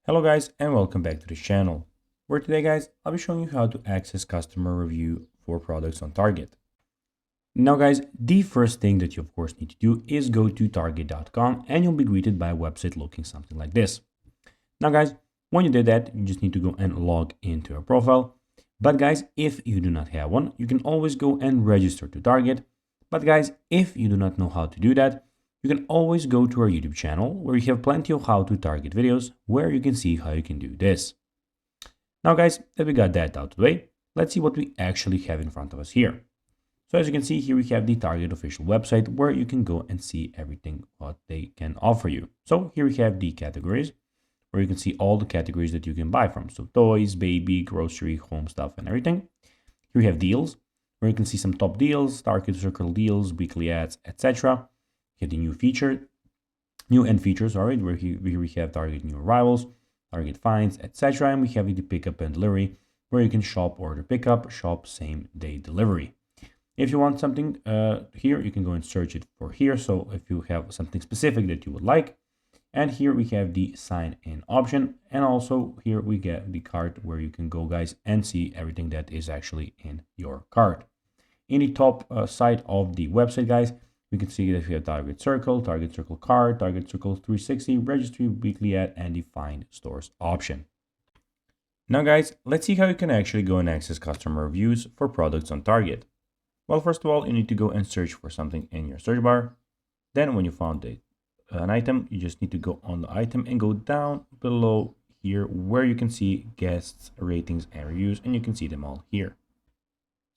Hello guys and welcome back to this channel, where today guys I'll be showing you how to access customer review for products on Target. Now guys, the first thing that you of course need to do is go to target.com and you'll be greeted by a website looking something like this. Now guys, when you did that, you just need to go and log into your profile. But guys, if you do not have one, you can always go and register to Target. But guys, if you do not know how to do that, you can always go to our YouTube channel where you have plenty of how to target videos where you can see how you can do this. Now guys, that we got that out of the way, let's see what we actually have in front of us here. So as you can see here, we have the Target official website where you can go and see everything what they can offer you. So here we have the categories where you can see all the categories that you can buy from. So toys, baby, grocery, home stuff and everything. Here we have deals where you can see some top deals, Target Circle deals, weekly ads, etc. Here the new end features, all right, where here we have Target new arrivals, Target finds, etc. And we have the pickup and delivery where you can shop order pickup, shop same day delivery. If you want something here, you can go and search it for here. So if you have something specific that you would like, and here we have the sign in option. And also here we get the cart where you can go guys and see everything that is actually in your cart. In the top side of the website guys, we can see that we have Target Circle cart, Target Circle 360, registry, weekly ad, and the find stores option. Now guys, let's see how you can actually go and access customer reviews for products on Target. Well, first of all, you need to go and search for something in your search bar. Then when you found an item, you just need to go on the item and go down below here where you can see guests, ratings, and reviews, and you can see them all here.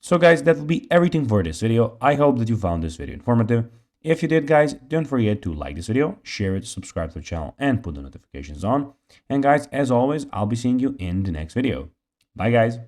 So guys, that will be everything for this video. I hope that you found this video informative. If you did guys, don't forget to like this video, share it, subscribe to the channel, and put the notifications on. And guys, as always, I'll be seeing you in the next video. Bye guys.